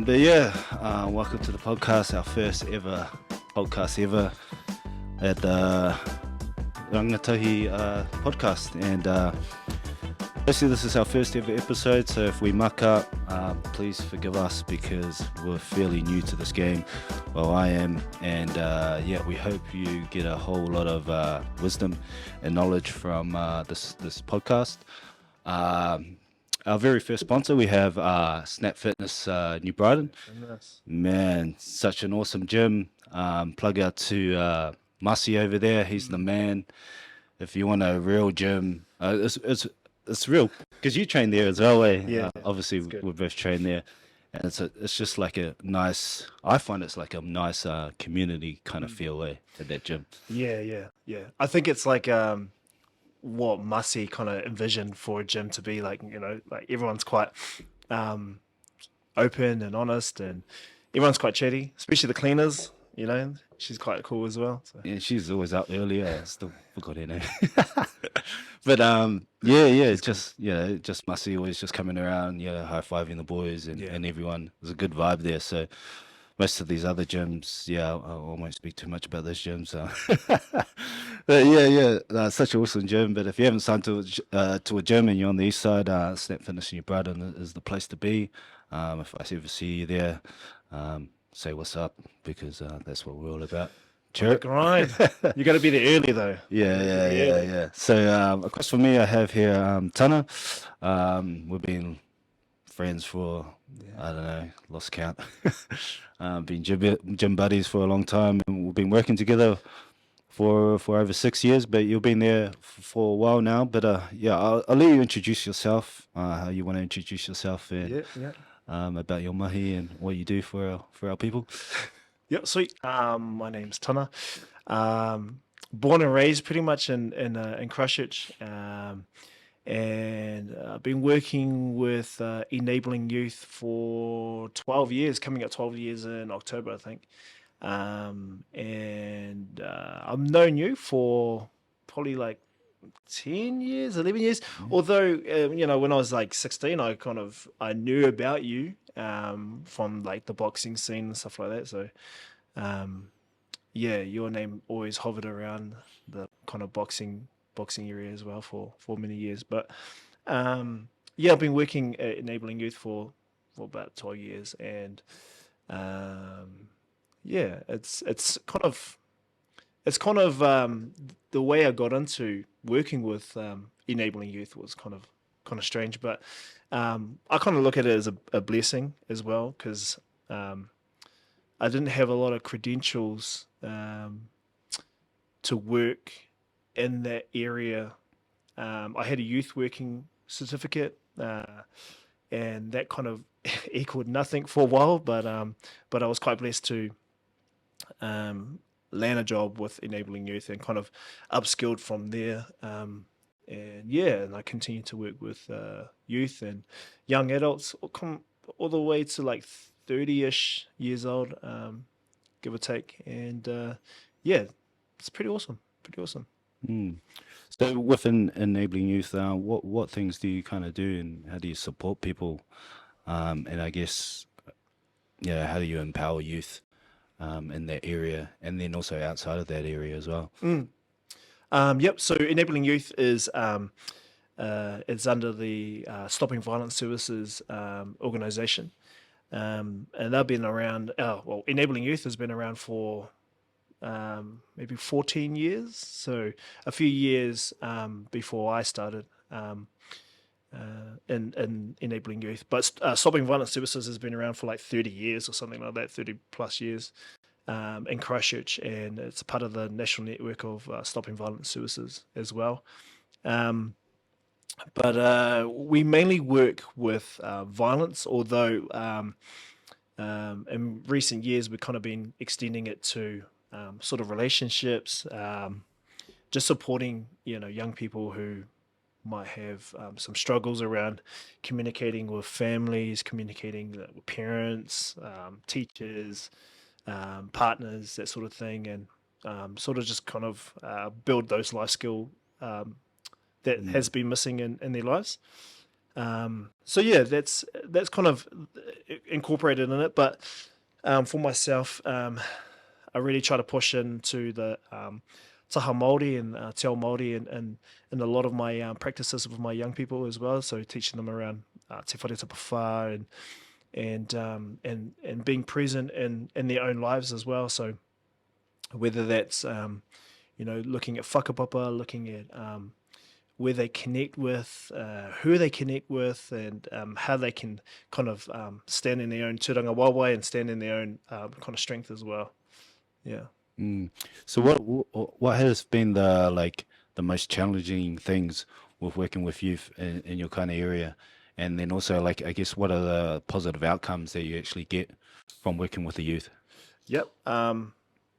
But yeah, welcome to the podcast, our first ever podcast ever at the Rangatahi podcast. And basically, this is our first ever episode, so if we muck up, please forgive us because we're fairly new to this game. Well, I am, and yeah, we hope you get a whole lot of wisdom and knowledge from this podcast. Our very first sponsor, we have Snap Fitness New Brighton. Man, such an awesome gym. Plug out to Masi over there. He's the man. If you want a real gym, it's real because you train there as well. Yeah, obviously we're both trained there, and it's just like a nice. I find it's like a nice community kind of feel at that gym. Yeah. I think it's like what Masi kind of envisioned for a gym to be like. You know, like everyone's quite open and honest, and everyone's quite chatty, especially the cleaners. You know, she's quite cool as well. So. Yeah, she's always out early. I still forgot her name. But it's just Masi always just coming around, high fiving the boys and everyone. There's a good vibe there. So most of these other gyms, I won't speak too much about those gyms. But such an awesome gym. But if you haven't signed to a gym and you're on the east side, Snap Fitness New Brighton is the place to be. If I ever see you there, say what's up because that's what we're all about. Chirp. Right. You got to be there early though. Yeah. So across from me, I have here Tana. We've been friends for I don't know, lost count. Been gym buddies for a long time, and we've been working together for over 6 years. But you've been there for a while now. But I'll let you introduce yourself. How you want to introduce yourself and about your mahi and what you do for our people. Yep, sweet. My name's Tana. Born and raised pretty much in Christchurch, and I've been working with enabling youth for 12 years, coming up 12 years in October, I think. And I've known you for probably like 10 years, 11 years. Although, when I was like 16, I knew about you from like the boxing scene and stuff like that. So, your name always hovered around the kind of boxing area as well for many years. But I've been working at enabling youth for about 12 years, and it's kind of the way I got into working with enabling youth was kind of strange, but I kind of look at it as a blessing as well because I didn't have a lot of credentials to work in that area. I had a youth working certificate, and that kind of equaled nothing for a while, but I was quite blessed to land a job with enabling youth and kind of upskilled from there. And I continue to work with youth and young adults all the way to like 30-ish years old, give or take. And it's pretty awesome. So within enabling youth, what things do you kind of do and how do you support people? And I guess, how do you empower youth in that area and then also outside of that area as well? So enabling youth is it's under the Stopping Violence Services organization, and they've been around. Enabling youth has been around for maybe 14 years, so a few years before I started in enabling youth. But Stopping Violence Services has been around for like 30 years or something like that, 30 plus years. In Christchurch, and it's part of the national network of Stopping Violence Services as well. But we mainly work with violence, although in recent years we've kind of been extending it to sort of relationships, just supporting young people who might have some struggles around communicating with families, communicating with parents, teachers, partners, that sort of thing, and sort of just kind of build those life skill that has been missing in their lives. So yeah, that's kind of incorporated in it. But for myself, I really try to push into the taha Māori and te ao Māori and a lot of my practices with my young people as well. So teaching them around te whare whā and being present in their own lives as well. So whether that's looking at whakapapa, looking at where they connect with, who they connect with, and how they can kind of stand in their own tūranga wawai and stand in their own kind of strength as well. Yeah. So what has been the most challenging things with working with youth in your kind of area? And then also, like, I guess, what are the positive outcomes that you actually get from working with the youth? Yep.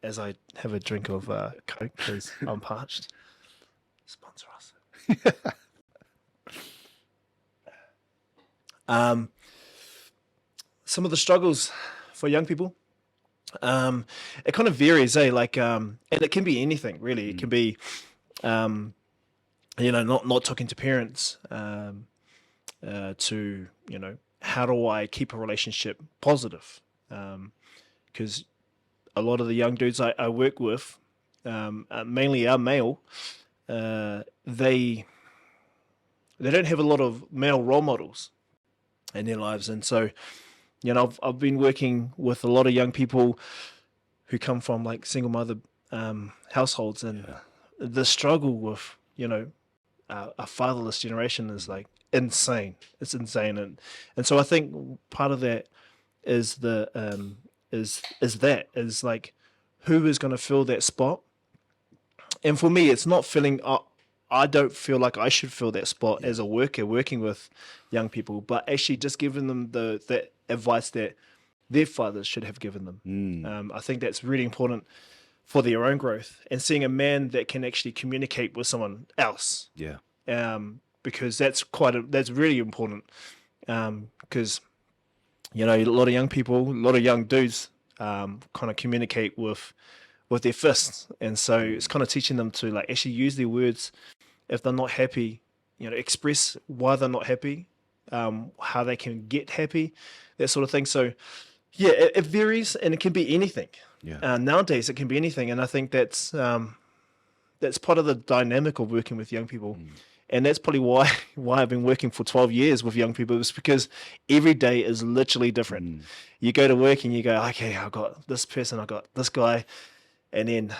As I have a drink of Coke because I'm parched. Sponsor us. Some of the struggles for young people, it kind of varies, like, and it can be anything really. It can be, not talking to parents, to how do I keep a relationship positive? Because a lot of the young dudes I work with, mainly are male. They don't have a lot of male role models in their lives, and so I've been working with a lot of young people who come from like single mother households, and the struggle with a fatherless generation is like insane. It's insane, and so I think part of that is is like who is going to fill that spot. And for me, it's not filling up. I don't feel like I should fill that spot as a worker working with young people, but actually just giving them the advice that their fathers should have given them. I think that's really important for their own growth, and seeing a man that can actually communicate with someone else. Yeah. Because that's really important. Because a lot of young people, a lot of young dudes, kind of communicate with their fists, and so it's kind of teaching them to like actually use their words if they're not happy, express why they're not happy, how they can get happy, that sort of thing. So yeah, it varies, and it can be anything. Nowadays it can be anything, and I think that's part of the dynamic of working with young people. And that's probably why I've been working for 12 years with young people, is because every day is literally different. You go to work and you go, okay, I've got this person, I've got this guy. And then,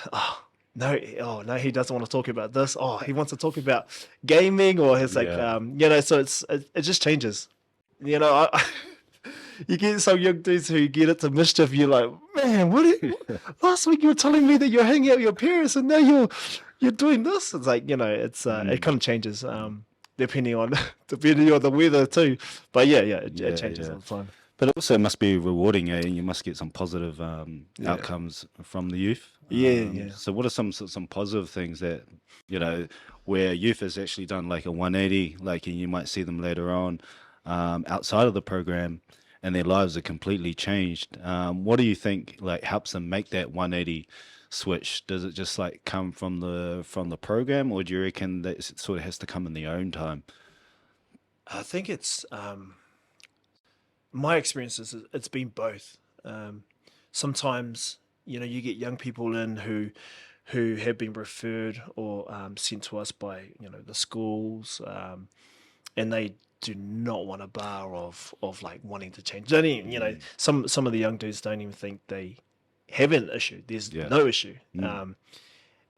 no, he doesn't want to talk about this. Oh, he wants to talk about gaming, or he's like, so it just changes. You get some young dudes who get into mischief. You're like, man, last week you were telling me that you're hanging out with your parents, and now you're doing this. It's like, it kind of changes depending on the weather too. But it changes all the time. But it also must be rewarding, and you must get some positive outcomes from the youth. So what are some positive things that, where youth has actually done like a 180, like, and you might see them later on outside of the program, and their lives are completely changed. What do you think like helps them make that 180 switch? Does it just like come from the program, or do you reckon that it sort of has to come in their own time? I think it's my experience is it's been both. Sometimes you get young people in who have been referred or sent to us by the schools, and they do not want a bar of like wanting to change. Don't even, some of the young dudes don't even think they have an issue. There's no issue.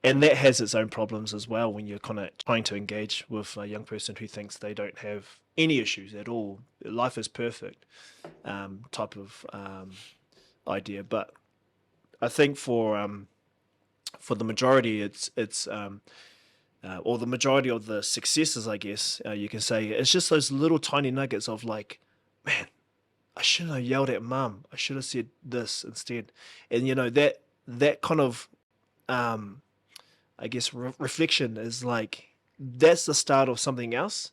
And that has its own problems as well when you're kind of trying to engage with a young person who thinks they don't have any issues at all. Life is perfect, type of idea. But I think for the majority, it's or the majority of the successes, I guess you can say, it's just those little tiny nuggets of like, man, I shouldn't have yelled at mum. I should have said this instead. And that kind of I guess reflection is like, that's the start of something else.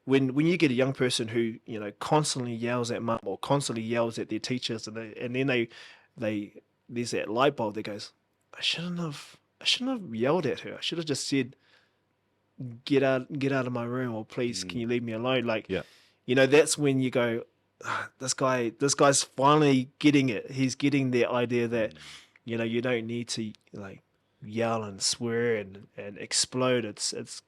When you get a young person who constantly yells at mum or constantly yells at their teachers, and then they there's that light bulb that goes, I shouldn't have yelled at her. I should have just said, get out of my room, or please can you leave me alone? Like, that's when you go, this guy's finally getting it. He's getting the idea that, you don't need to like yell and swear and explode. It's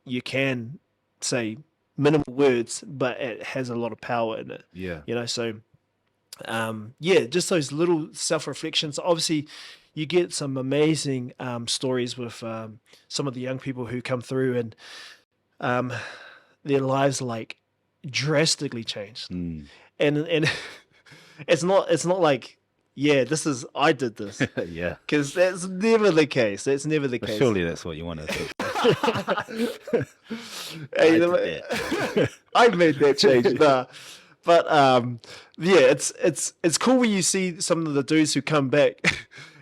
you can say minimal words, but it has a lot of power in it. Yeah. So just those little self-reflections. Obviously, you get some amazing stories with some of the young people who come through, and their lives like drastically changed. And it's not like, I did this, Yeah. because that's never the case. That's never the But case. surely that's what you want to think. Hey, I did that. I made that change. Nah. But it's cool when you see some of the dudes who come back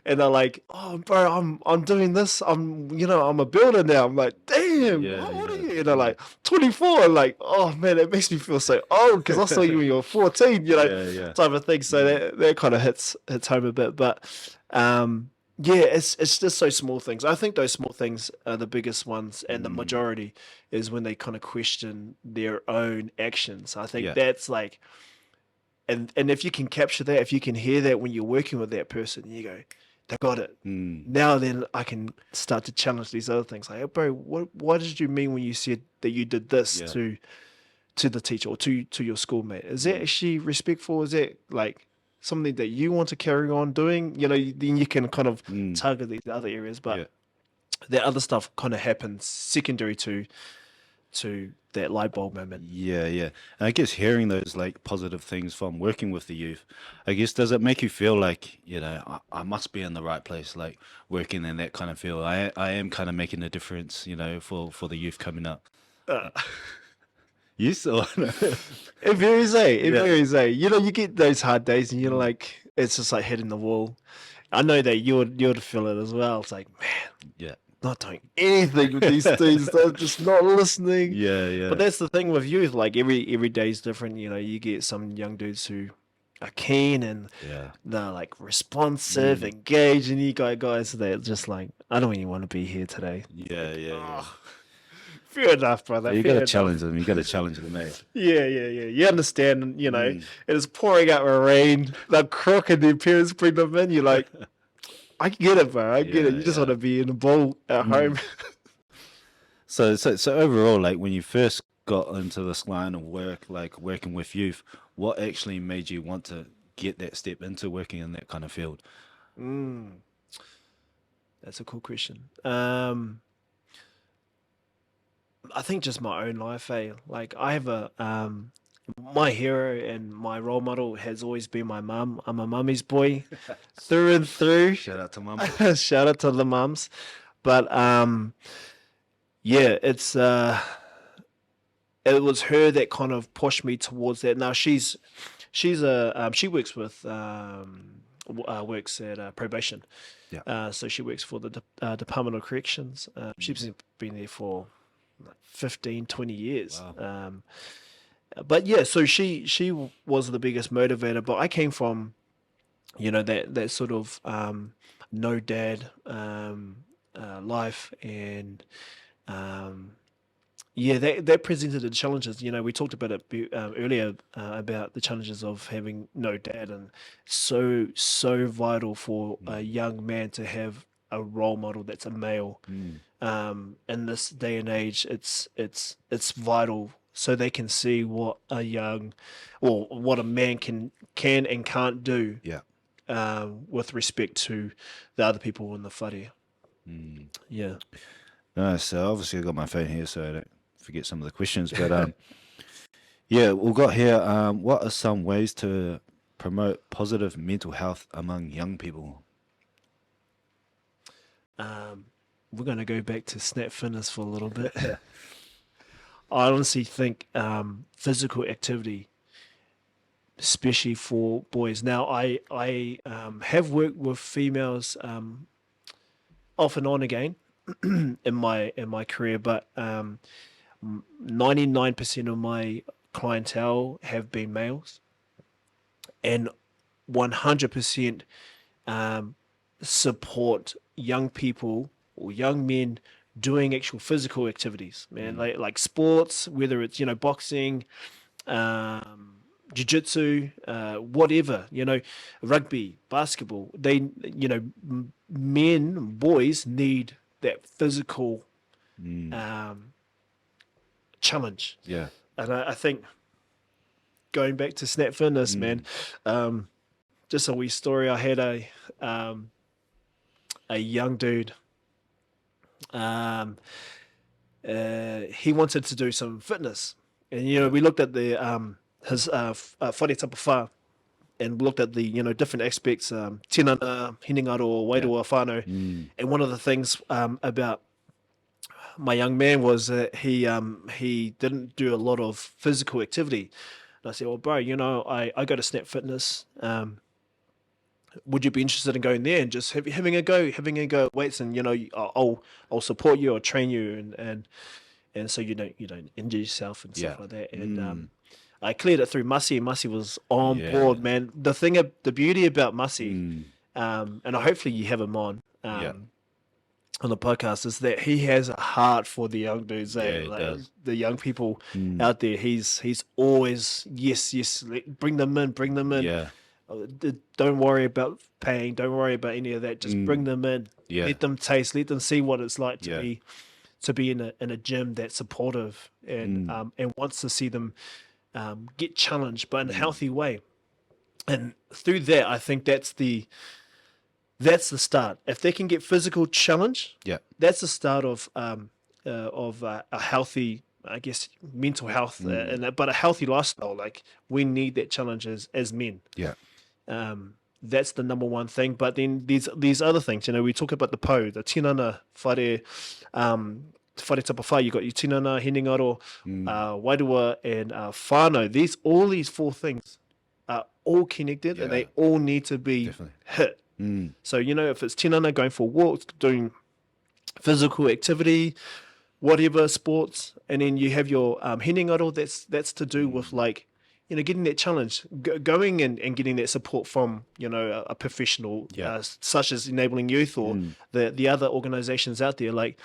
and they're like, "Oh, bro, I'm doing this. I'm a builder now." I'm like, "Damn, Yeah, how old are yeah, you?" And they're like, "24." I'm like, "Oh man, it makes me feel so old because I saw you when you were 14." Yeah. Type of thing. So that kind of hits home a bit. But it's just those small things. I think those small things are the biggest ones, and the majority is when they kind of question their own actions. I think Yeah. that's like, and if you can capture that, if you can hear that when you're working with that person, you go, they got it. Now then, I can start to challenge these other things. Like, hey, bro, what did you mean when you said that you did this to the teacher or to your schoolmate? Is that actually respectful? Is that like something that you want to carry on doing? Then you can kind of target these other areas, but that other stuff kind of happens secondary to that light bulb moment. Yeah. And I guess hearing those like positive things from working with the youth, I guess, does it make you feel like, I must be in the right place, like working in that kind of field? I am kind of making a difference, for the youth coming up. You saw. It varies, eh? It varies, eh? You get those hard days and you're like, it's just like hitting the wall. I know that you'd feel it as well. It's like, man, Yeah. not doing anything with these dudes. They're just not listening. Yeah. But that's the thing with youth. Like every day is different. You get some young dudes who are keen and they're like responsive, engaged, and you got guys that are just like, I don't even want to be here today. Yeah. Fair enough, brother. You fair got to enough. challenge them. You got to challenge them, mate. Yeah. You understand, it is pouring out with rain. They're croaking, their parents bring them in. You're like, I get it, bro. I get it. You just want to be in the bowl at home. So overall, like when you first got into this line of work, like working with youth, what actually made you want to get that step into working in that kind of field? That's a cool question. I think just my own life, eh? Like I have my hero and my role model has always been my mum. I'm a mummy's boy through and through. Shout out to mum. Shout out to the mums. But it's it was her that kind of pushed me towards that. Now she works with works at probation. Yeah. So she works for the Department of Corrections. She's been there for like 15, 20 years. Wow. But yeah, so she was the biggest motivator. But I came from, that sort of no dad life, and that presented the challenges. We talked about it earlier about the challenges of having no dad, and so vital for a young man to have a role model that's a male. In this day and age, it's vital, so they can see what a man can and can't do. Yeah. With respect to the other people in the whare. Yeah. No, so obviously I got my phone here so I don't forget some of the questions. But we've got here, what are some ways to promote positive mental health among young people? We're going to go back to snap fitness for a little bit. I honestly think physical activity, especially for boys. Now, I have worked with females off and on again in my career, but 99% of my clientele have been males, and 100% support young people or young men doing actual physical activities, man, like sports, whether it's, boxing, jiu-jitsu, whatever, rugby, basketball. They, men, boys need that physical challenge. Yeah. And I think going back to Snap Fitness, man, just a wee story. I had a young dude. He wanted to do some fitness, and we looked at the his whare tapawha, and looked at the different aspects, tinana, hinengaro, wairua, whānau, and one of the things about my young man was that he didn't do a lot of physical activity. And I said, well, bro, I go to Snap Fitness. Would you be interested in going there and just having a go at weights, and I'll support you, or train you, and so you don't injure yourself and stuff like that. And I cleared it through Masi, and Masi was on board, man. The beauty about Masi, and hopefully you have him on the podcast, is that he has a heart for the young dudes, the young people out there. He's always yes, bring them in. Yeah. Don't worry about paying. Don't worry about any of that. Just bring them in. Yeah. Let them taste. Let them see what it's like to be in a gym that's supportive and wants to see them get challenged, but in a healthy way. And through that, I think that's the start. If they can get physical challenge, that's the start of a healthy, I guess, mental health, but a healthy lifestyle. Like, we need that challenge as men. Yeah. That's the number one thing. But then these other things, we talk about the the tinana, whare tapawha. You got your tinana, hinengaro, wairua, and whānau. All these four things are all connected, and they all need to be hit. So, if it's tinana, going for walks, doing physical activity, whatever, sports, and then you have your hinengaro, that's to do with, like, getting that challenge, going and getting that support from, a professional, such as Enabling Youth or the other organizations out there, like,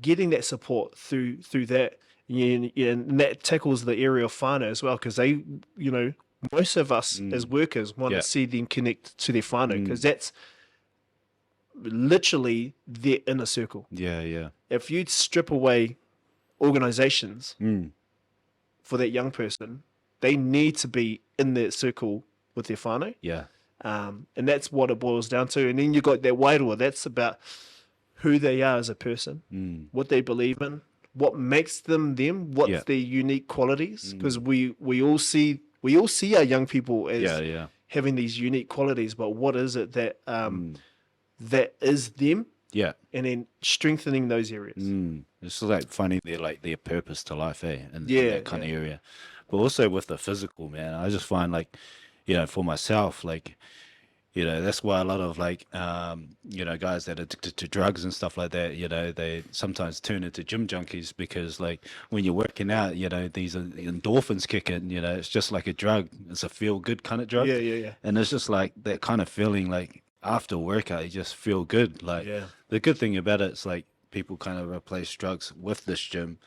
getting that support through that, and that tackles the area of whānau as well, because they, most of us as workers want to see them connect to their whānau, because that's literally their inner circle. Yeah. If you strip away organizations for that young person, they need to be in that circle with their whānau. Yeah. And that's what it boils down to. And then you got that wairua. That's about who they are as a person, what they believe in, what makes them, what's their unique qualities. Because we all see our young people as having these unique qualities, but what is it that that is them? Yeah. And then strengthening those areas. It's like finding their purpose to life, in that kind of area. But also with the physical, man, I just find, like, for myself, like, that's why a lot of, like, guys that are addicted to drugs and stuff like that, they sometimes turn into gym junkies, because, like, when you're working out, these endorphins kick in, it's just like a drug. It's a feel good kind of drug. Yeah. And it's just like that kind of feeling, like, after a workout, you just feel good. Like, the good thing about it is, like, people kind of replace drugs with this gym.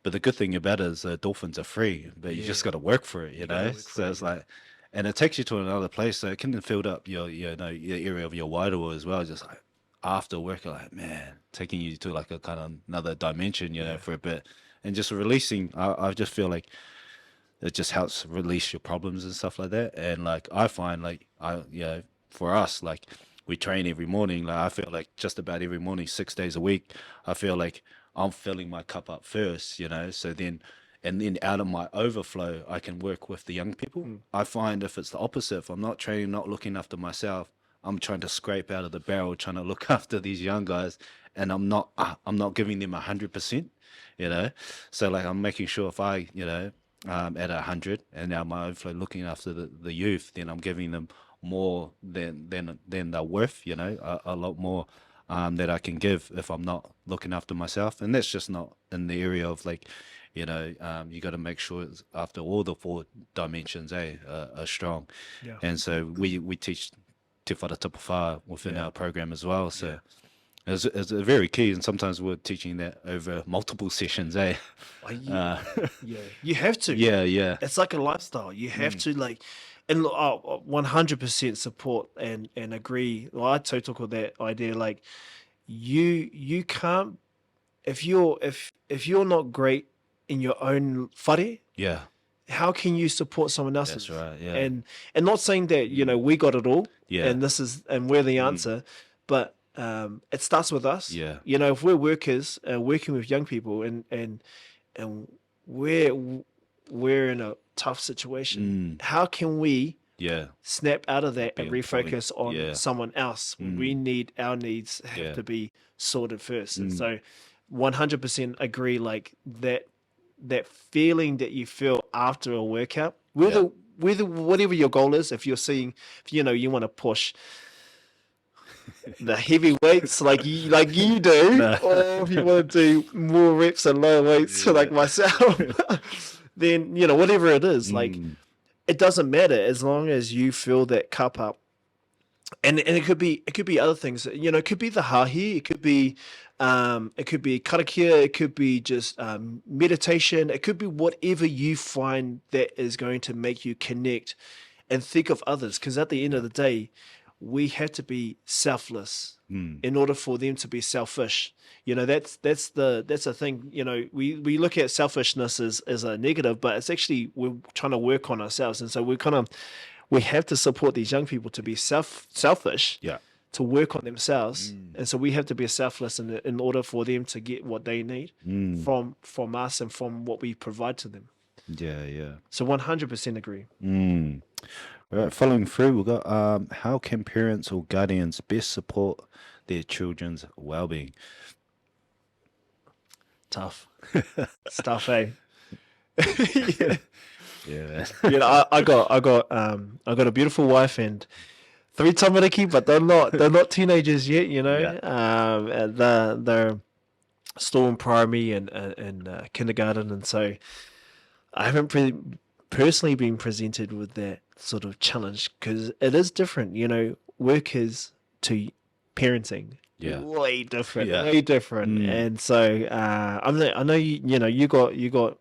But the good thing about it is the endorphins are free, but you just got to work for it, So it's like, and it takes you to another place, so it can fill up your area of your wairua as well. Just like after work, like, man, taking you to like a kind of another dimension, for a bit, and just releasing. I just feel like it just helps release your problems and stuff like that. And like, I find, like, for us, like, we train every morning. Like, I feel like just about every morning, 6 days a week, I feel like I'm filling my cup up first, so then out of my overflow, I can work with the young people. I find if it's the opposite, if I'm not training, not looking after myself, I'm trying to scrape out of the barrel, trying to look after these young guys, and I'm not giving them 100%, So, like, I'm making sure if I, at 100, and now my overflow looking after the youth, then I'm giving them more than they're worth, a lot more. That I can give if I'm not looking after myself. And that's just not in the area of, like, you got to make sure it's after all the four dimensions are strong. And so we teach te whare tapawha within our program as well. So It's very key, and sometimes we're teaching that over multiple sessions, eh? Oh, you, Uh, yeah, you have to. yeah, yeah, It's like a lifestyle. You have to like, and 100% support and agree. Well, I totally talk with that idea. Like you can't if you're not great in your own whare, yeah. how can you support someone That's else's? right. Yeah, And not saying that we got it all, yeah, and we're the answer, but it starts with us. yeah, If we're workers working with young people, and we're in a tough situation, how can we yeah. snap out of that Be and on point. refocus on Yeah, someone else? We need our needs have yeah. to be sorted first. And so 100% agree, like that feeling that you feel after a workout, whether whatever your goal is, if you're seeing, if you want to push the heavy weights like you do, No. or if you want to do more reps and lower weights like myself, then whatever it is, like it doesn't matter as long as you fill that cup up. And it could be other things. It could be the hahi, it could be karakia, it could be just meditation, it could be whatever you find that is going to make you connect and think of others. Because at the end of the day, we have to be selfless in order for them to be selfish. That's the thing. We look at selfishness as a negative, but it's actually we're trying to work on ourselves, and so we have to support these young people to be selfish, Yeah. to work on themselves, and so we have to be selfless in order for them to get what they need from us and from what we provide to them. Yeah, yeah. So 100% agree. All right, following through, we've got how can parents or guardians best support their children's well-being? Tough stuff, eh? Yeah. Yeah. I got a beautiful wife and 3 tamariki, but they're not teenagers yet. And they're still in primary and kindergarten, and so I haven't personally been presented with that sort of challenge, because it is different. Workers to parenting, Yeah. way different, Yeah. way different. And so I know you got you got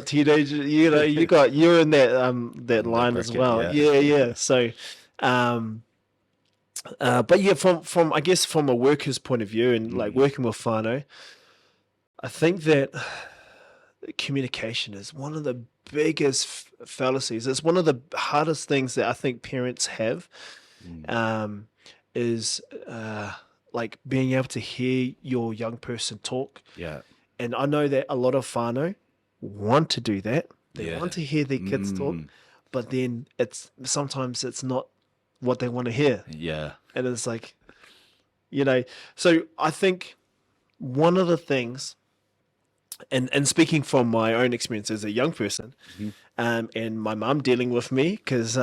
teenagers, you're in that line as bracket, well. yeah. Yeah. So but yeah, from I guess from a worker's point of view and like working with whānau, I think that communication is one of the biggest fallacies. It's one of the hardest things that I think parents have, is like being able to hear your young person talk. Yeah. And I know that a lot of whānau want to do that. They Yeah. want to hear their kids talk, but then sometimes it's not what they want to hear. Yeah. And it's like, so I think one of the things, and speaking from my own experience as a young person, and my mum dealing with me, because,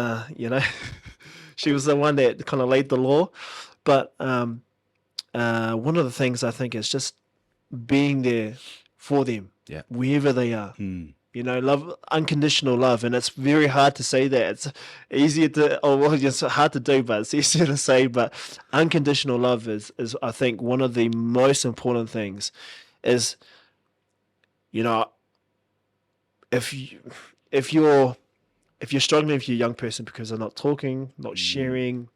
she was the one that kind of laid the law. But one of the things I think is just being there for them, Yeah. wherever they are. Love, unconditional love, and it's very hard to say that. It's easier to, it's hard to do, but it's easier to say. But unconditional love is I think one of the most important things. Is, if you're struggling with your young person because they're not talking, not sharing,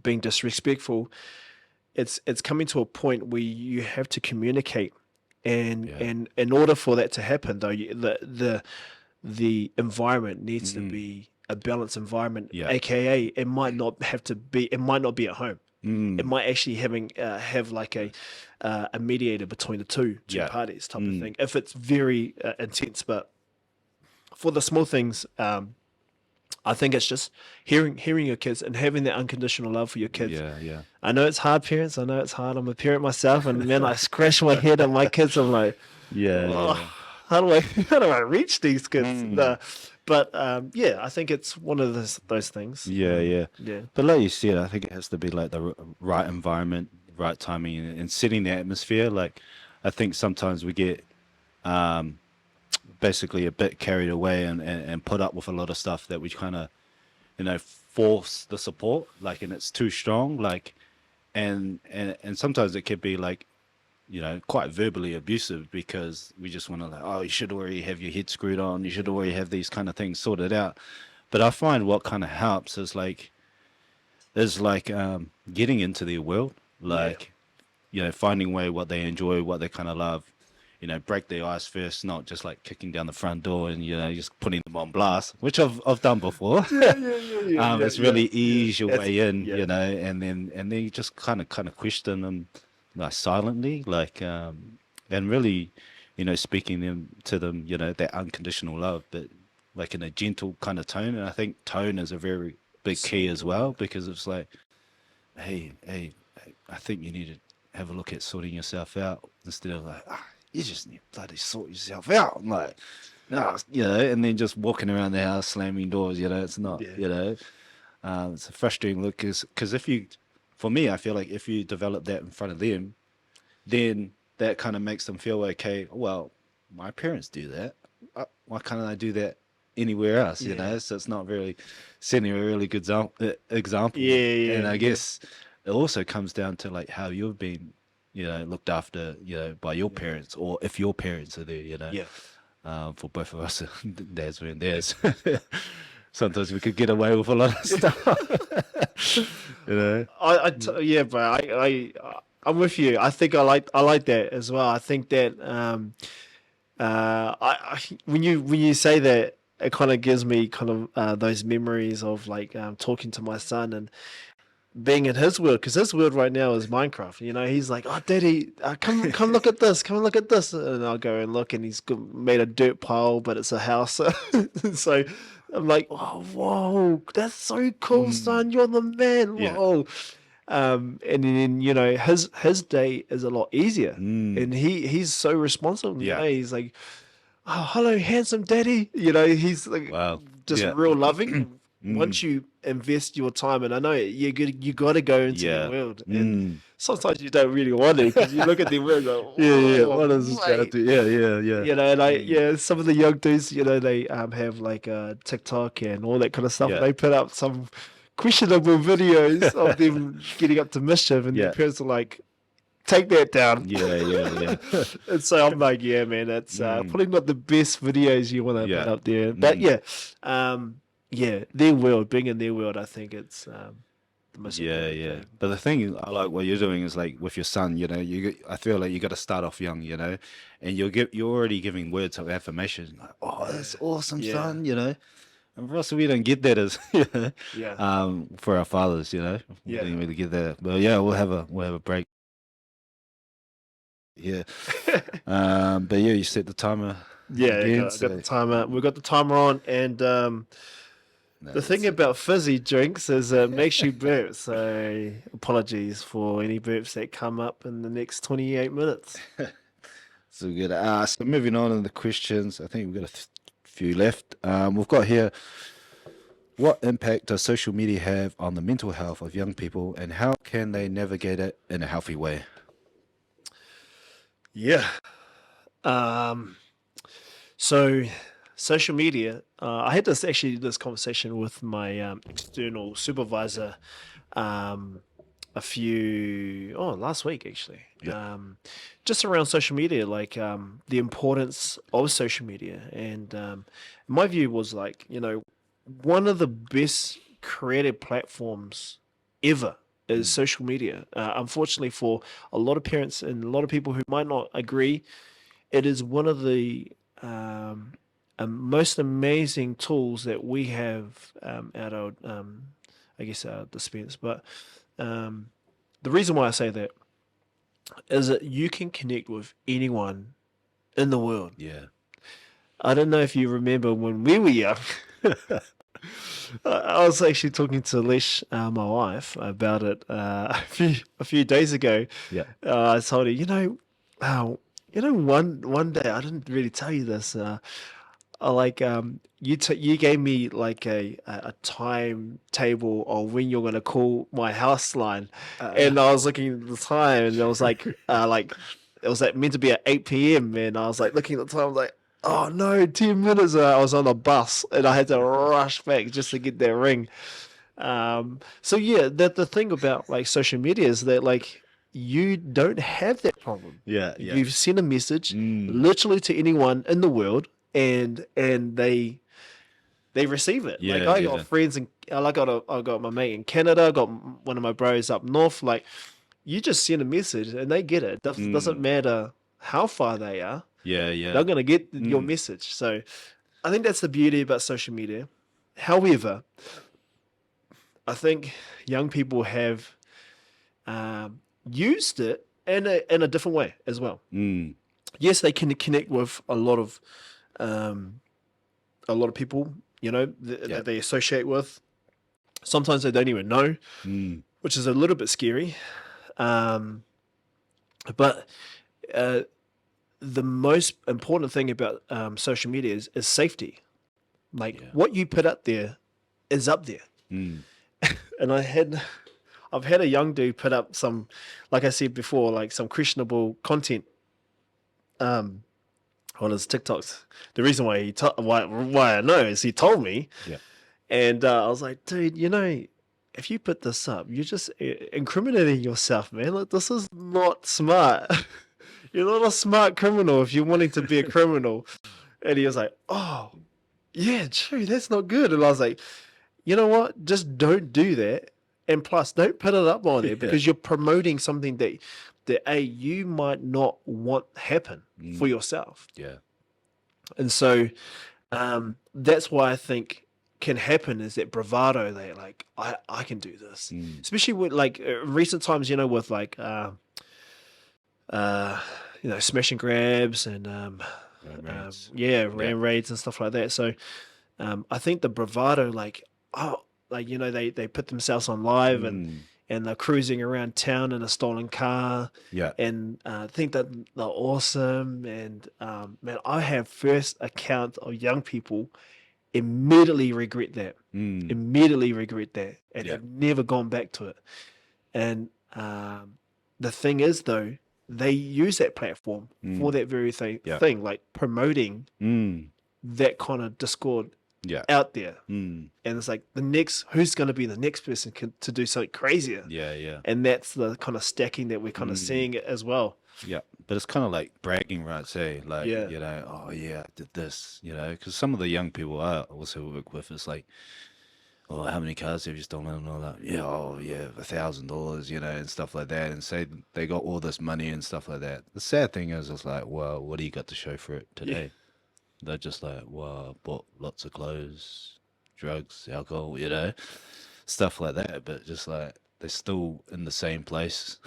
being disrespectful, it's coming to a point where you have to communicate. And in order for that to happen, though, the environment needs to be a balanced environment. Yeah. AKA, it might not be at home. It might actually have like a mediator between the two parties type of thing, if it's very intense. But for the small things, I think it's just hearing your kids and having that unconditional love for your kids. Yeah. I know it's hard, parents. I know it's hard. I'm a parent myself, and man, I scratch my head at my kids. I'm like, how do I reach these kids? But I think it's one of those things. Yeah. Yeah. But like you said, I think it has to be like the right environment, right timing, and setting the atmosphere. Like, I think sometimes we get basically a bit carried away and put up with a lot of stuff that we kind of, force the support, like, and it's too strong, like, and sometimes it could be like, you know, quite verbally abusive because we just want to like, oh, you should already have your head screwed on, you should already have these kind of things sorted out. But I find what kind of helps is like getting into their world, like, you know, finding way what they enjoy, what they kind of love, you know, break their ice first, not just like kicking down the front door and, you know, just putting them on blast, which I've done before. It's really ease your way in, you know, and then you just kind of question them like silently, like and really, you know, speaking to them, you know, that unconditional love, but like in a gentle kind of tone. And I think tone is a very big key as well, because it's like, hey, I think you need to have a look at sorting yourself out, instead of like, you just need to bloody sort yourself out. I'm like, no, you know, and then just walking around the house slamming doors, you know, it's not, you know, it's a frustrating look, because if you, for me, I feel like if you develop that in front of them, then that kind of makes them feel, okay, well, my parents do that. Why can't I do that anywhere else, you know? So it's not really setting a really good example. And I guess it also comes down to like how you've been, you know, looked after, you know, by your parents, or if your parents are there, you know. For both of us, dads and dads. Sometimes we could get away with a lot of stuff. You know. I'm with you. I think I like that as well. I think that when you say that, it kind of gives me kind of those memories of like talking to my son and being in his world, because his world right now is Minecraft. You know, he's like, "Oh, Daddy, come look at this, come look at this," and I'll go and look, and he's made a dirt pile, but it's a house. So I'm like, "Oh, whoa, that's so cool, son! You're the man!" Whoa. And then, you know, his day is a lot easier, and he's so responsible. You know, he's like, "Oh, hello, handsome daddy." You know, he's like, just real loving. Once you invest your time, and I know you got to go into the world, and sometimes you don't really want to, because you look at the world and go, what is this guy do? Yeah. You know, and some of the young dudes, you know, they have like TikTok and all that kind of stuff. They put up some questionable videos of them getting up to mischief, and their parents are like, take that down. Yeah. And so I'm like, yeah, man, it's probably not the best videos you want to put up there. But their world, being in their world, I think it's the most important thing. But the thing I like what you're doing is like with your son, you know, I feel like you got to start off young, you know, and you're already giving words of affirmation, like, oh, that's awesome, son, you know. And for us, we don't get that as, you know, for our fathers, you know, we didn't really get that. But we'll have a break. But you set the timer. Got the timer. We've got the timer on, and the thing about fizzy drinks is it makes you burp. So apologies for any burps that come up in the next 28 minutes. So good. So moving on in the questions, I think we've got a few left. We've got here, what impact does social media have on the mental health of young people, and how can they navigate it in a healthy way? So social media, I had this conversation with my external supervisor last week actually. Just around social media, like the importance of social media, and my view was like, you know, one of the best creative platforms ever is social media. Unfortunately, for a lot of parents and a lot of people who might not agree, it is one of the most amazing tools that we have at our, our dispense. But the reason why I say that is that you can connect with anyone in the world. I don't know if you remember when we were young. I was actually talking to Lesh, my wife, about it a few days ago. I told her, one day I didn't really tell you this. You gave me like a timetable of when you're gonna call my house line, and I was looking at the time, and it was like it was like meant to be at 8 p.m. and I was like looking at the time, I was like, oh no, 10 minutes. I was on a bus and I had to rush back just to get that ring. So yeah, the thing about like social media is that like you don't have that problem. Yeah, yeah. You've sent a message Mm. literally to anyone in the world, and they receive it. Like Yeah, I got yeah. friends and I got my mate in Canada. I got one of my bros up north. Like you just send a message and they get it. Doesn't Mm. matter how far they are. Yeah, yeah. They're gonna get your Mm. message. So I think that's the beauty about social media. However, I think young people have used it in a different way as well. Mm. Yes, they can connect with a lot of people, you know, Yeah. that they associate with. Sometimes they don't even know, Mm. which is a little bit scary. Um, but uh, the most important thing about social media is safety. Like Yeah. what you put up there is up there. Mm. And I've had a young dude put up some, like I said before, like some questionable content um, on his TikToks. The reason why why I know is he told me, Yeah. and I was like, dude, you know, if you put this up, you're just incriminating yourself, man. Like this is not smart. You're not a smart criminal if you're wanting to be a criminal. And he was like, oh, yeah, true, that's not good. And I was like, you know what? Just don't do that. And plus, don't put it up on there Yeah. because you're promoting something that A, you might not want happen for Mm. yourself. Yeah. And so that's why I think can happen is that bravado that like I can do this. Mm. Especially with like recent times, you know, with like you know, smash and grabs and Raids. yeah, Yeah. ram raids and stuff like that. So I think the bravado, like like you know, they put themselves on live Mm. and they're cruising around town in a stolen car Yeah. and think that they're awesome. And man, I have first account of young people immediately regret that, Mm. immediately regret that, and Yeah. have never gone back to it. And the thing is, though, they use that platform for Mm. that very Yeah. thing, like promoting Mm. that kind of discord Yeah. out there. Mm. And it's like who's going to be the next person to do something crazier? Yeah, yeah. And that's the kind of stacking that we're kind of Mm. seeing as well. Yeah, but it's kind of like bragging rights, eh? Like, Yeah. you know, oh yeah, I did this, you know, because some of the young people I also work with, it's like, oh, how many cars have you stolen and all that? Yeah, oh yeah, $1,000, you know, and stuff like that, and say they got all this money and stuff like that. The sad thing is, it's like, well, what do you got to show for it today? They're just like, well, I bought lots of clothes, drugs, alcohol, you know, stuff like that, but just like they're still in the same place.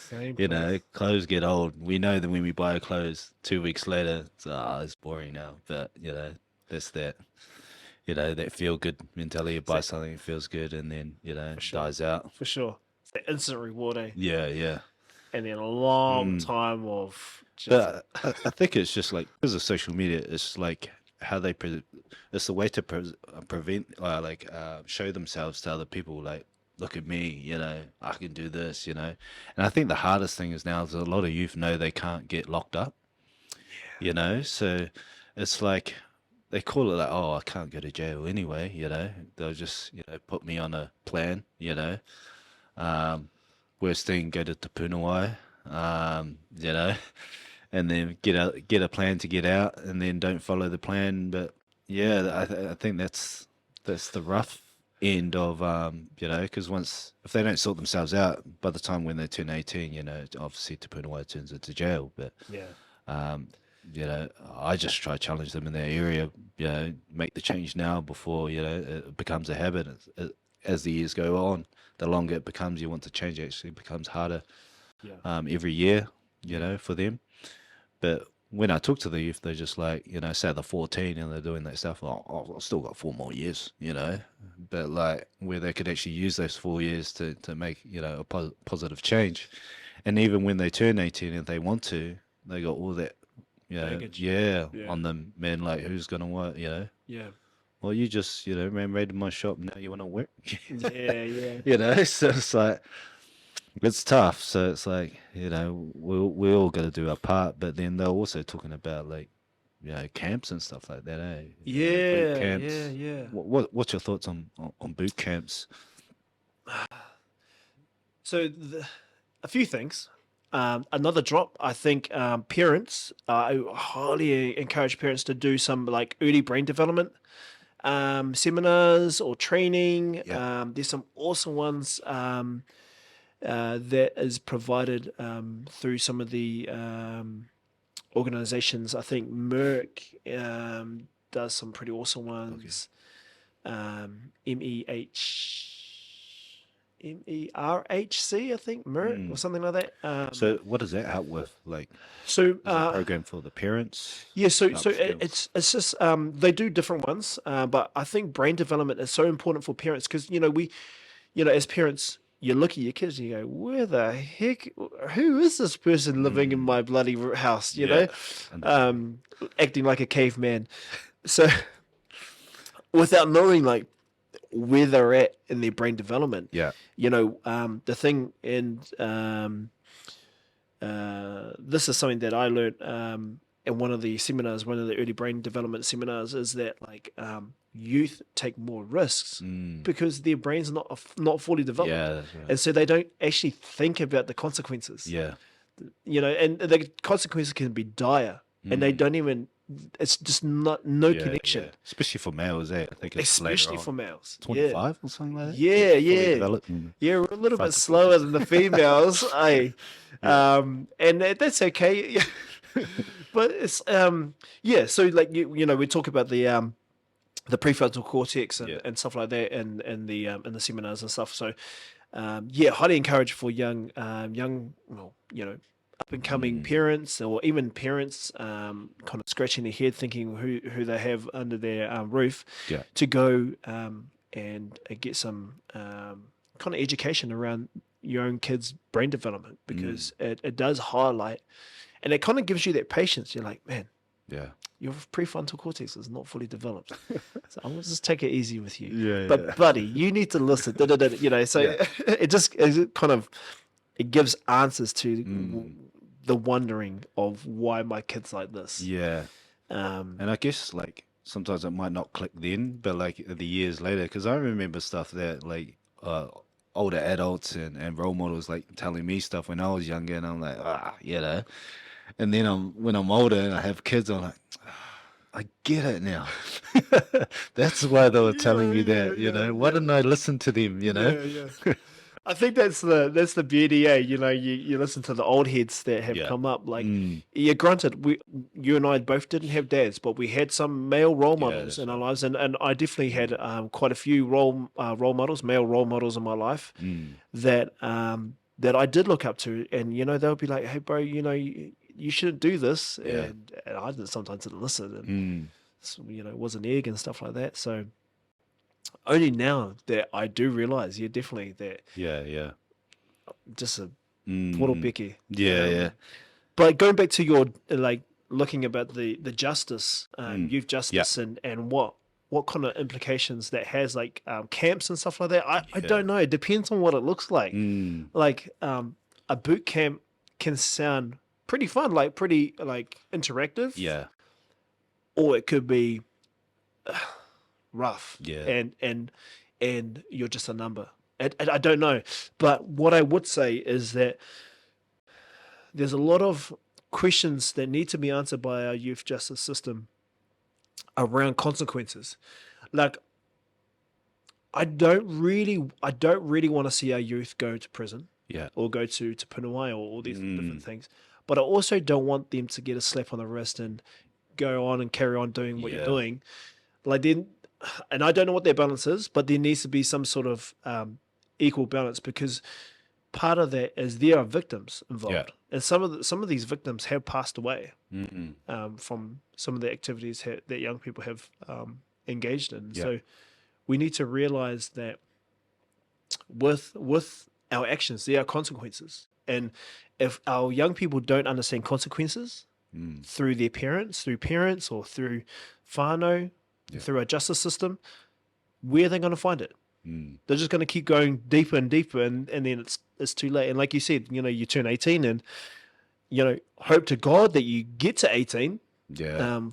Same You place. know, clothes get old. We know that when we buy clothes, 2 weeks later, it's boring now. But you know, that's that. You know, that feel good mentality. You buy something, it feels good, and then you know, sure. dies out. For sure. It's the instant reward, eh? Yeah, yeah. And then a long Mm. time of just But I think it's just like because of social media, it's like how they it's the way to prevent show themselves to other people. Like, look at me, you know, I can do this, you know. And I think the hardest thing is now is a lot of youth know they can't get locked up, you know. So it's like they call it like, oh, I can't go to jail anyway, you know. They'll just put me on a plan, you know. Worst thing, go to Te Punuai, you know, and then get a plan to get out, and then don't follow the plan. But yeah, I think that's the rough end of because once if they don't sort themselves out by the time when they turn 18, you know, obviously Te Punuai turns into jail. But yeah. you know, I just try to challenge them in their area, you know, make the change now before, you know, it becomes a habit. As the years go on, the longer it becomes, you want to change, it actually becomes harder every year, you know, for them. But when I talk to the youth, they're just like, you know, say they're 14 and they're doing that stuff, I've still got 4 more years, you know. But like where they could actually use those 4 years to make, you know, a positive change. And even when they turn 18 and they want to, they got all that, you know, Baggage. yeah, Yeah. on them, man, like who's going to what, you know. Yeah. Well, you just, you know, ran raided my shop, now you want to work? Yeah, yeah. You know, so it's like, it's tough. So it's like, you know, we all got to do our part, but then they're also talking about like, you know, camps and stuff like that, eh? You know, boot Yeah, camps. yeah, yeah. What's your thoughts on boot camps? So a few things. Another drop, I think parents, I highly encourage parents to do some like early brain development seminars or training. Yeah. There's some awesome ones that is provided through some of the organizations. I think Merck does some pretty awesome ones. MERHC, I think, Merck or something like that. So what does that help with? Like, So is it a program for the parents? yeah, so Help so skills? it's just they do different ones, but I think brain development is so important for parents because as parents you look at your kids and you go, where the heck, who is this person living in my bloody house? Yeah. Acting like a caveman. So without knowing like where they're at in their brain development, Yeah. the thing in this is something that I learned in one of the seminars, one of the early brain development seminars, is that like youth take more risks because their brains are not fully developed, Yeah, that's right. and so they don't actually think about the consequences. Yeah. And the consequences can be dire, and they don't even. It's just no Yeah, connection. yeah. Especially for males, I think it's later Especially on. for males. 25 or something like that? Yeah, Fully yeah. developed and Yeah, we're a little bit frontal slower cortex. than the females. And that's okay. But it's so like we talk about the prefrontal cortex and stuff like that in the seminars and stuff. So highly encouraged for young up and coming parents or even parents kind of scratching their head thinking who they have under their roof Yeah. to go and get some kind of education around your own kids' brain development because it does highlight and it kind of gives you that patience. You're like, man, Yeah. your prefrontal cortex is not fully developed. So I'm gonna just take it easy with you. Yeah, But yeah. buddy, you need to listen. So Yeah. it kind of it gives answers to the wondering of why my kid's like this. Yeah. And I guess like sometimes it might not click then, but like the years later, because I remember stuff that like older adults and role models like telling me stuff when I was younger, and I'm like, and then when I'm older and I have kids, I'm like, I get it now. That's why they were telling me that, Why didn't I listen to them, Yeah. I think that's the beauty, you listen to the old heads that have come up. Like, granted, you and I both didn't have dads, but we had some male role models that's in our lives, and I definitely had quite a few male role models in my life that I did look up to, and they'll be like, hey, bro, you shouldn't do this, and I sometimes didn't listen, and it was an egg and stuff like that. So only now that I do realize, definitely that Yeah. just a little Becky. Yeah. But going back to your like looking about the justice, youth justice, and what kind of implications that has, like camps and stuff like that. I don't know. It depends on what it looks like. Like a boot camp can sound pretty fun, like pretty like interactive. Yeah. Or it could be rough. Yeah. And you're just a number. I don't know. But what I would say is that there's a lot of questions that need to be answered by our youth justice system around consequences. Like, I don't really want to see our youth go to prison. Yeah. Or go to Whiunui or all these different things. But I also don't want them to get a slap on the wrist and go on and carry on doing what you're doing. Like, then, and I don't know what their balance is, but there needs to be some sort of equal balance, because part of that is there are victims involved, and some of these victims have passed away from some of the activities that young people have engaged in. So we need to realize that with our actions, there are consequences, and if our young people don't understand consequences through their parents, or through whānau, through our justice system, where are they going to find it? They're just going to keep going deeper and deeper, and then it's too late. And like you said, you turn 18, and hope to God that you get to 18.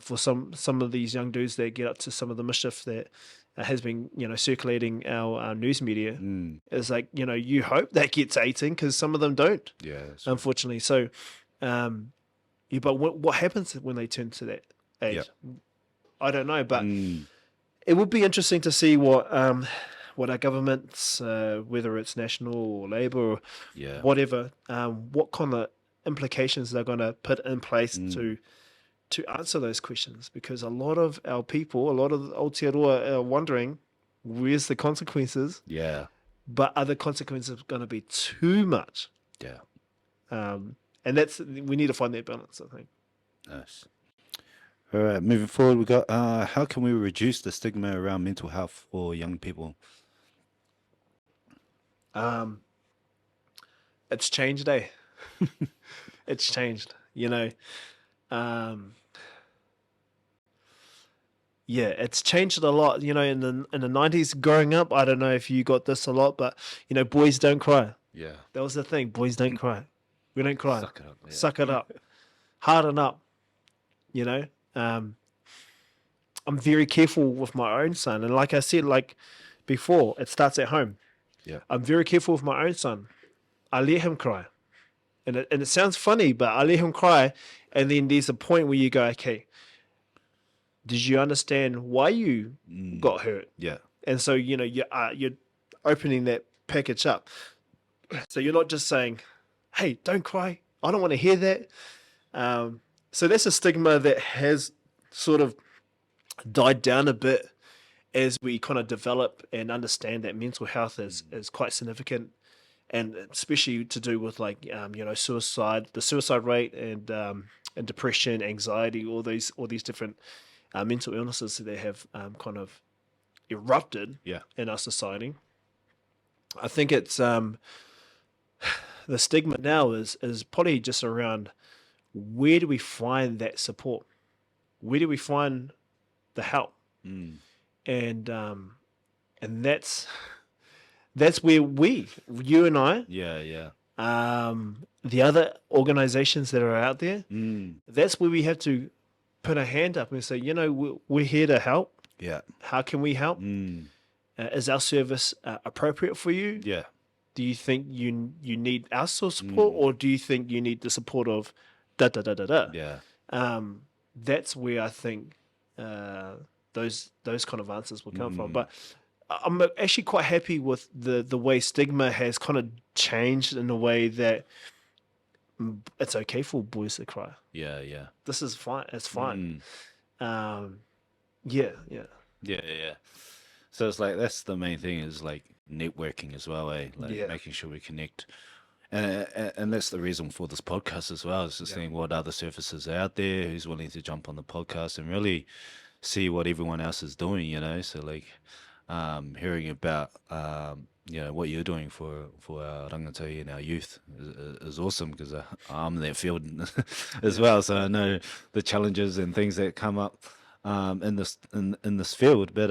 For some of these young dudes that get up to some of the mischief that has been, circulating our news media. Mm. Is like, you hope that gets 18 because some of them don't, Yeah. That's right. unfortunately. So, but what happens when they turn to that age? Yep. I don't know, but Mm. it would be interesting to see what our governments, whether it's national or Labour or Yeah. whatever, what kind of implications they're going to put in place Mm. to answer those questions, because a lot of our people, a lot of the Aotearoa are wondering, where's the consequences? Yeah. But are the consequences going to be too much? Yeah. And we need to find that balance, I think. Nice. All right, moving forward, we got how can we reduce the stigma around mental health for young people? It's changed, eh? It's changed, Yeah, it's changed a lot. In the 90s, growing up, I don't know if you got this a lot, but boys don't cry. Yeah. That was the thing. Boys don't cry. We don't cry. Suck it up. Yeah. Suck it up. Harden up. I'm very careful with my own son, and like I said, like before, it starts at home. Yeah. I'm very careful with my own son. I let him cry, and it sounds funny, but I let him cry, and then there's a point where you go, okay, did you understand why you got hurt? Yeah. And so you're opening that package up. So you're not just saying, hey, don't cry. I don't want to hear that. So that's a stigma that has sort of died down a bit as we kind of develop and understand that mental health is quite significant, and especially to do with like suicide, the suicide rate, and depression, anxiety, all these different mental illnesses that have kind of erupted in our society. I think it's the stigma now is probably just around, where do we find that support? Where do we find the help? And that's where you and I, the other organizations that are out there, that's where we have to put a hand up and say, we're here to help. Yeah. How can we help? Is our service appropriate for you? Yeah. Do you think you need our sort of support, or do you think you need the support of da da da da da? Yeah. That's where I think those kind of answers will come from. But I'm actually quite happy with the way stigma has kind of changed in a way that it's okay for boys to cry. Yeah. Yeah. This is fine. It's fine. Yeah. So it's like that's the main thing, is like networking as well, like making sure we connect, and that's the reason for this podcast as well. Is just seeing what other services are out there, who's willing to jump on the podcast and really see what everyone else is doing. So like hearing about what you're doing for our rangatahi and our youth is awesome, because I'm in that field as well, so I know the challenges and things that come up in this field. But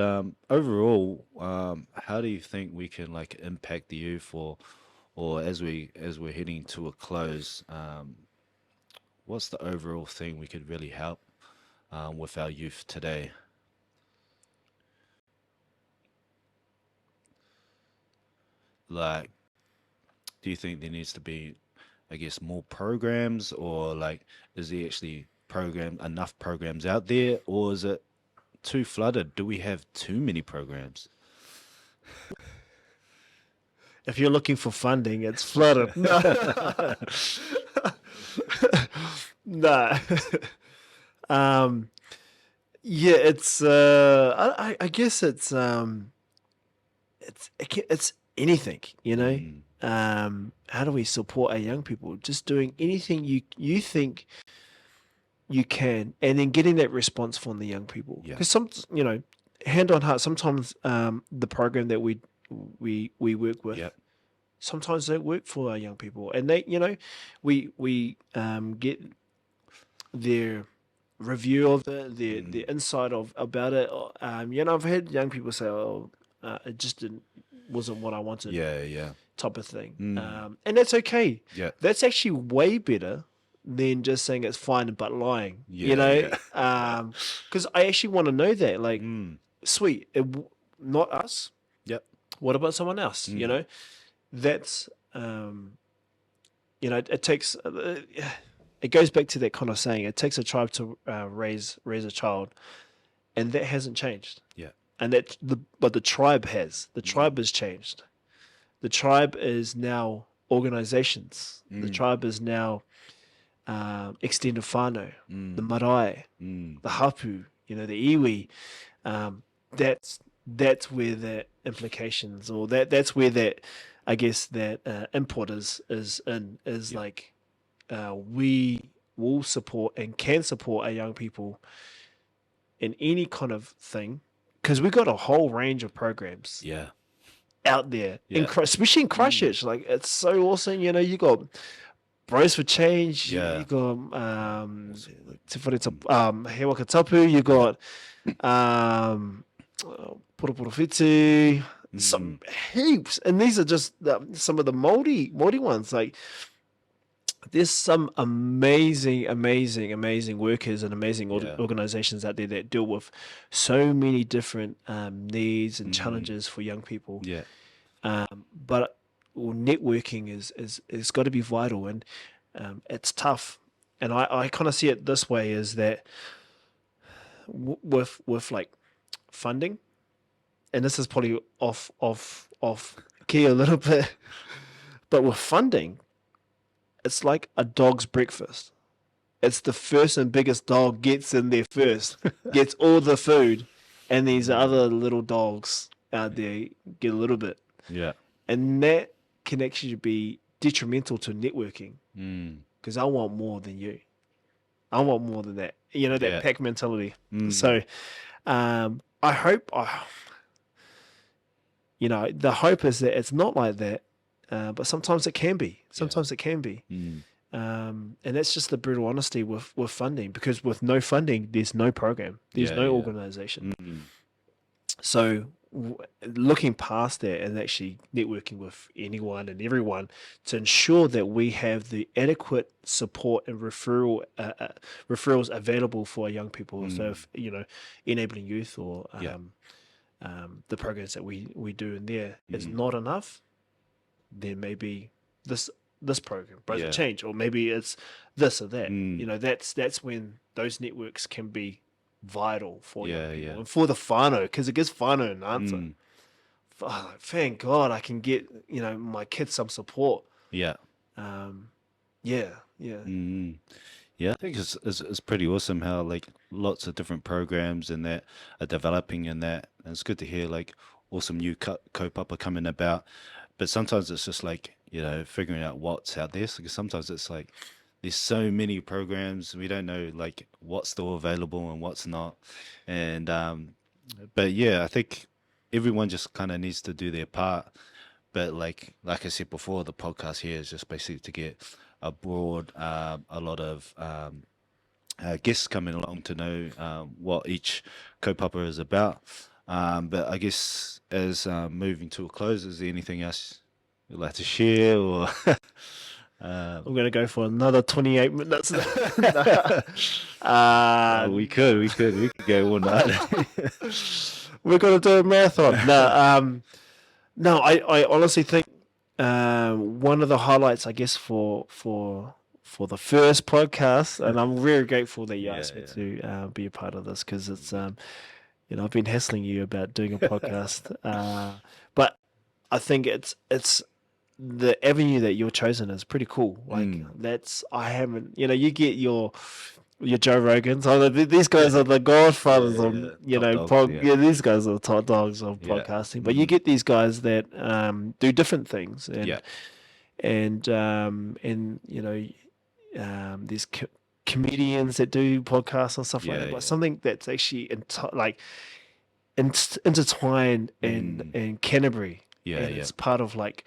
overall, how do you think we can like impact the youth, or as we're heading to a close, what's the overall thing we could really help with our youth today? Like, do you think there needs to be, I guess, more programs, or like, is there actually enough programs out there, or is it too flooded? Do we have too many programs? If you're looking for funding, it's flooded. No. Yeah, it's I guess it's anything, how do we support our young people? Just doing anything you think you can, and then getting that response from the young people. Because hand on heart, sometimes the program that we work with sometimes don't work for our young people, and they we get their review of it, their insight about it. I've had young people say, "Oh, it just wasn't what I wanted." Type of thing. And that's okay. That's actually way better than just saying it's fine but lying. Because I actually want to know that. Like, sweet. not us. Yep. What about someone else? You know, that's it takes. It goes back to that kind of saying. It takes a tribe to raise a child, and that hasn't changed. Yeah. And but the tribe has. The tribe has changed. The tribe is now organizations. The tribe is now extended whānau, the marae, the hapu, the iwi. That's where the implications, or that's where that, I guess, that input is like we will support and can support our young people in any kind of thing, because we've got a whole range of programs. Yeah. Out there, especially in Christchurch, like it's so awesome. You got Bros for Change. Yeah. You got Te Whare He Waka Tapu. You got Pura Pura Whitu. Some heaps, and these are just some of the Māori ones. Like, there's some amazing workers and amazing organizations out there that deal with so many different needs and challenges for young people. Yeah. But networking is got to be vital, and it's tough. And I kind of see it this way: is that with like funding, and this is probably off key a little bit, but with funding, it's like a dog's breakfast. It's the first and biggest dog gets in there first, gets all the food, and these other little dogs out there get a little bit. Yeah. And that can actually be detrimental to networking, because I want more than you. I want more than that. That pack mentality. So I hope, the hope is that it's not like that, but sometimes it can be. Sometimes it can be. And that's just the brutal honesty with funding, because with no funding, there's no program. There's no organization. So looking past that and actually networking with anyone and everyone to ensure that we have the adequate support and referrals available for our young people. So if, enabling youth or the programs that we do in there is not enough, then maybe this program, Bros of Change, or maybe it's this or that. That's when those networks can be vital for young people and for the whānau, because it gives whānau an answer. Thank God I can get my kids some support. Yeah, I think it's pretty awesome how like lots of different programs and that are developing, and that, and it's good to hear like awesome new kaupapa coming about. But sometimes it's just like figuring out what's out there, because sometimes it's like there's so many programs, we don't know like what's still available and what's not. And but I think everyone just kind of needs to do their part. But like I said before, the podcast here is just basically to get a lot of guests coming along to know what each kaupapa is about. But I guess as moving to a close, is there anything else you'd like to share, or I'm going to go for another 28 minutes. we could go all night. We're going to do a marathon. No, I honestly think one of the highlights, I guess, for the first podcast, and I'm very grateful that you asked me to be a part of this, because it's I've been hassling you about doing a podcast, but I think it's the avenue that you're chosen is pretty cool. Like I haven't, you get your Joe Rogans. These guys are the godfathers of these guys are the top dogs of podcasting. But you get these guys that do different things, and there's comedians that do podcasts and stuff like that. But something that's actually intertwined in Canterbury. It's part of like.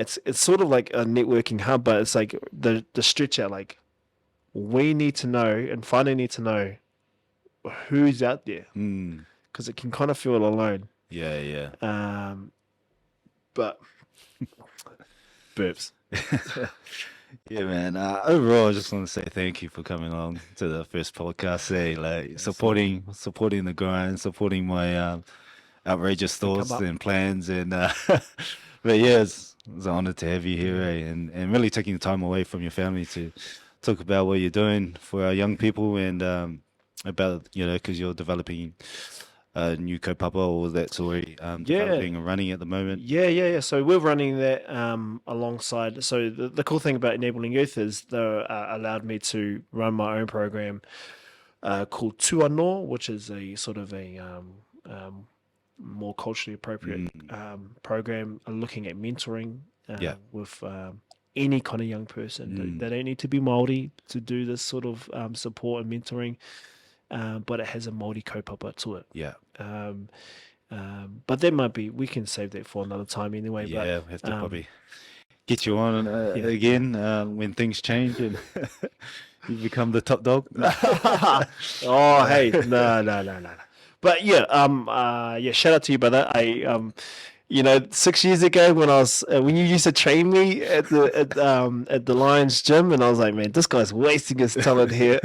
It's sort of like a networking hub, but it's like the stretch out. Like, we need to know, and finally need to know who's out there, because it can kind of feel alone. But burps. Yeah, man. Overall, I just want to say thank you for coming along to the first podcast. Supporting the grind, supporting my outrageous thoughts up. and plans, and but yeah, it's an honor to have you here, and really taking the time away from your family to talk about what you're doing for our young people, and about, because you're developing a new kaupapa, or that's already developing and running at the moment. Yeah. So we're running that alongside. So the cool thing about Enabling Youth is they allowed me to run my own program called Tuano, which is a sort of a more culturally appropriate program looking at mentoring with any kind of young person. They don't need to be Māori to do this sort of support and mentoring, but it has a Māori kaupapa to it. Yeah. But we can save that for another time anyway. Yeah, but, we'll have to probably get you on again when things change and you become the top dog. Oh, hey, no. But yeah, shout out to you, brother. 6 years ago when I was when you used to train me at the Lions gym, and I was like, man, this guy's wasting his talent here.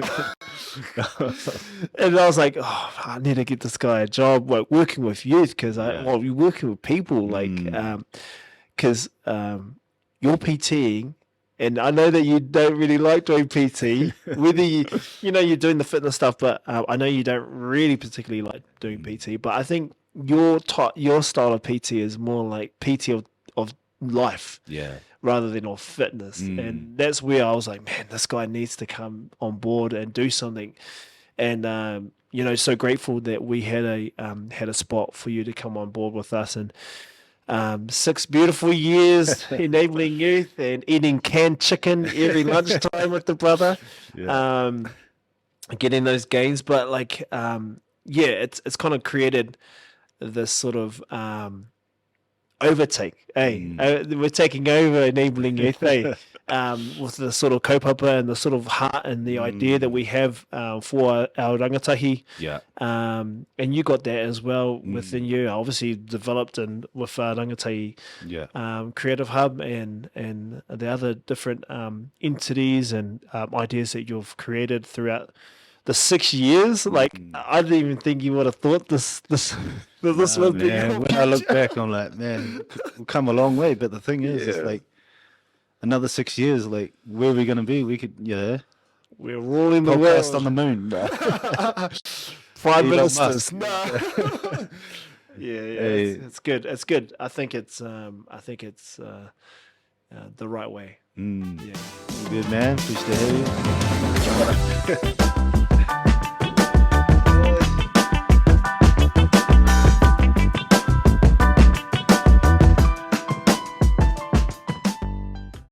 And I was like, oh, I need to get this guy a job, working with youth, because you're working with people, because you're PTing. And I know that you don't really like doing PT, whether you're doing the fitness stuff, but I know you don't really particularly like doing PT. But I think your style of PT is more like PT of life, rather than of fitness. And that's where I was like, man, this guy needs to come on board and do something. And so grateful that we had a spot for you to come on board with us. And 6 beautiful years enabling youth and eating canned chicken every lunchtime with the brother, getting those gains. But it's kind of created this sort of overtake. We're taking over enabling youth, with the sort of kaupapa and the sort of heart and the idea that we have for our rangatahi. And you got that as well within you. Obviously developed and with rangatahi creative hub and the other different entities and ideas that you've created throughout the 6 years. I didn't even think you would have thought this would be. When I look back, I'm like, man, we've come a long way. But the thing is, it's like another 6 years. Like, where are we going to be? We could, we're rolling the podcast world on the moon. Prime ministers. It's good. It's good. I think it's the right way. Good, man. Appreciate to have you.